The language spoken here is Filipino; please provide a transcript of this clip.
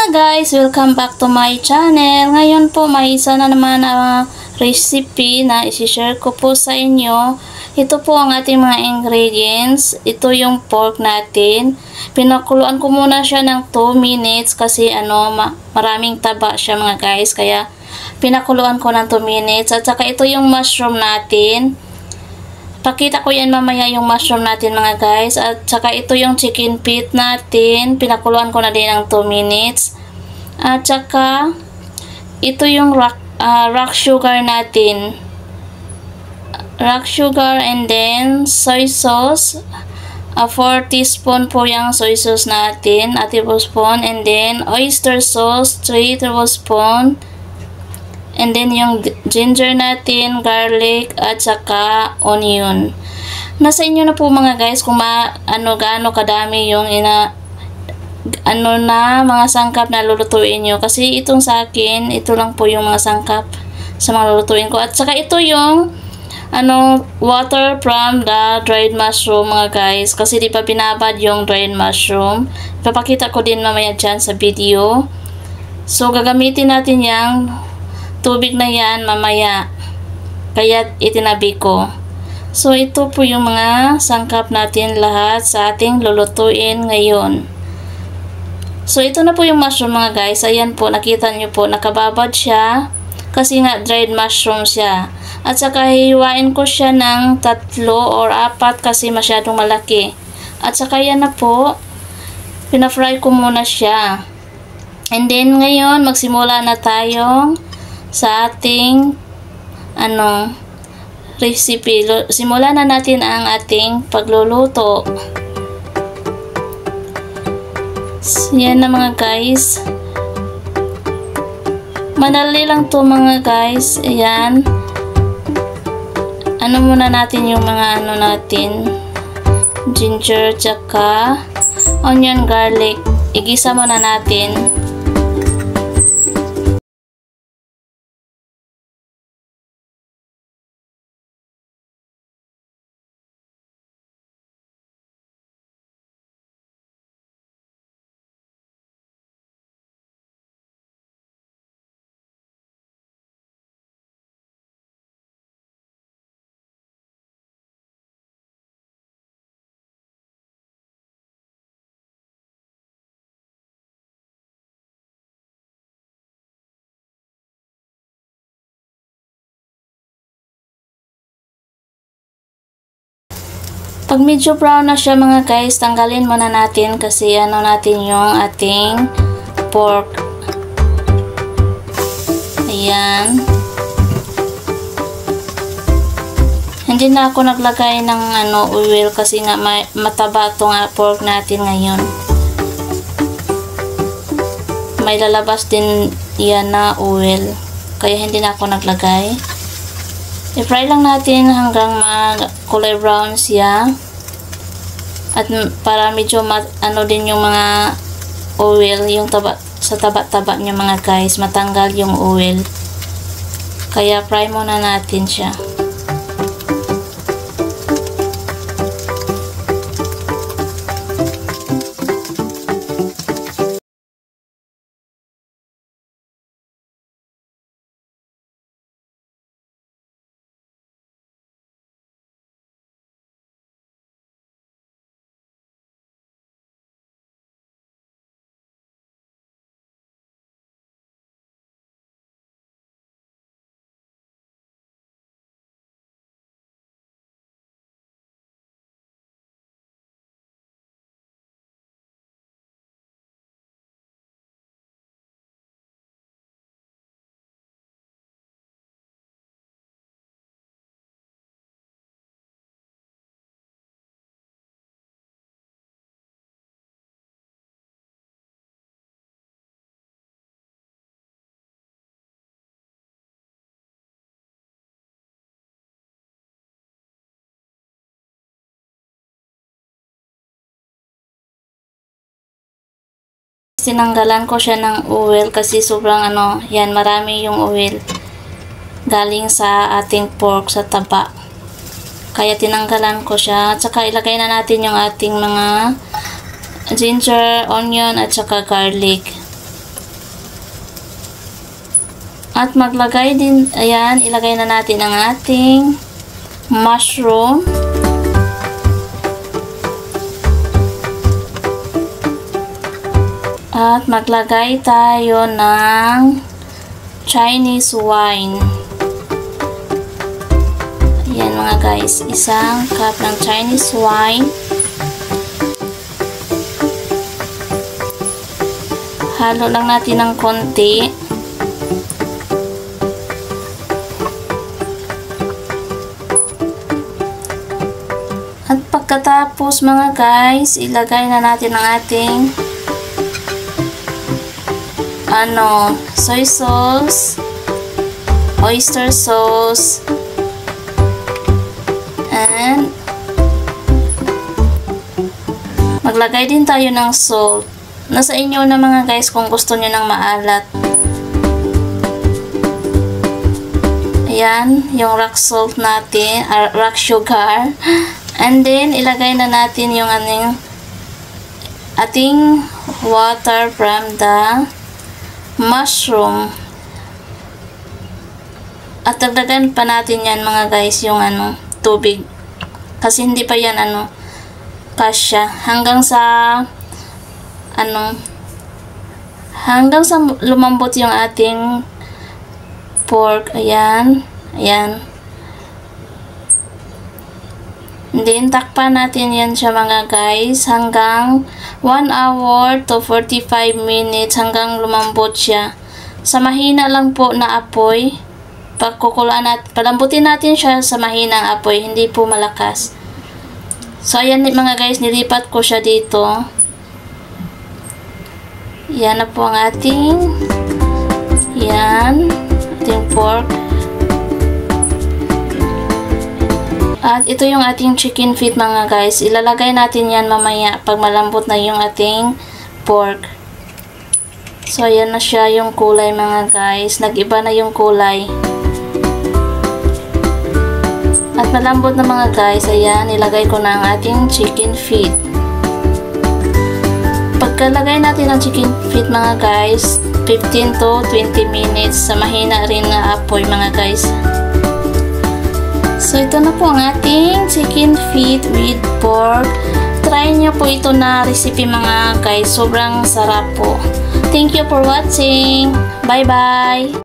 guys! Welcome back to my channel. Ngayon po may isa na naman recipe na isi-share ko po sa inyo. Ito po ang ating mga ingredients. Ito yung pork natin. Pinakuluan ko muna siya ng 2 minutes kasi maraming taba siya mga guys. Kaya pinakuluan ko ng 2 minutes. At saka ito yung mushroom natin. Pakita ko yan mamaya yung mushroom natin mga guys. At saka ito yung chicken feet natin. Pinakuluan ko na din ng 2 minutes. At saka ito yung rock sugar natin. Rock sugar and then soy sauce. 4 teaspoon po yung soy sauce natin. 1 tablespoon. And then oyster sauce 3 tablespoon. And then yung ginger natin, garlic, at saka onion. Nasa inyo na po mga guys kung gaano kadami yung mga sangkap na lulutuin nyo. Kasi itong sa akin, ito lang po yung mga sangkap sa mga lulutuin ko. At saka ito yung water from the dried mushroom mga guys. Kasi di pa binabad yung dried mushroom. Papakita ko din mamaya dyan sa video. So gagamitin natin yung tubig na yan mamaya, kaya itinabi ko. So ito po yung mga sangkap natin lahat sa ating lulutuin ngayon. So ito na po yung mushroom mga guys. Ayan po, nakita nyo po, nakababad siya kasi nga dried mushroom siya. At saka hiwain ko siya ng 3 or 4 kasi masyadong malaki. At saka yan na po, pinafry ko muna siya. And then ngayon magsimula na tayong sa ating recipe. Simulan na natin ang ating pagluluto. Yan na mga guys. Madali lang to mga guys. Ayan. Muna natin yung mga natin. Ginger, tsaka onion, garlic. Igisa muna natin. Pag medyo brown na siya mga guys, tanggalin muna natin kasi natin yung ating pork. Ayan. Hindi na ako naglagay ng oil kasi nga mataba itong pork natin ngayon. May lalabas din yan na oil. Kaya hindi na ako naglagay. I-fry lang natin hanggang kulay brown siya. At para medyo din yung mga oil, yung sa taba-taba niya mga guys, matanggal yung oil. Kaya fry muna natin siya. Tinanggalan ko siya ng oil kasi sobrang yan, marami yung oil galing sa ating pork sa taba. Kaya tinanggalan ko siya. At saka ilagay na natin yung ating mga ginger, onion, at saka garlic. At maglagay din, ayan, ilagay na natin ang ating mushroom. At maglagay tayo ng Chinese wine. Ayan mga guys, isang cup ng Chinese wine. Halo lang natin ng konti. At pagkatapos mga guys, ilagay na natin ang ating soy sauce, oyster sauce, and maglagay din tayo ng salt. Nasa inyo na mga guys kung gusto nyo ng maalat. Ayan, yung rock salt natin, rock sugar. And then, ilagay na natin yung ating water from the mushroom. At dagdagan pa natin yan mga guys, yung tubig. Kasi hindi pa yan kasya. Hanggang sa lumambot yung ating pork. Ayan. Ayan. Then, takpan natin yan siya mga guys hanggang 1 hour to 45 minutes hanggang lumambot siya. Sa mahina lang po na apoy. Palambutin natin siya sa mahinang apoy, hindi po malakas. So, ayan mga guys, nilipat ko siya dito. Yan na po ang ating pork. At ito yung ating chicken feet mga guys. Ilalagay natin yan mamaya pag malambot na yung ating pork. So, ayan na siya yung kulay mga guys. Nag-iba na yung kulay. At malambot na mga guys. Ayan, ilagay ko na ang ating chicken feet. Pagkalagay natin ang chicken feet mga guys, 15 to 20 minutes sa mahina rin na apoy mga guys. So, ito na po ang ating chicken feet with pork. Try nyo po ito na recipe mga guys. Sobrang sarap po. Thank you for watching. Bye-bye!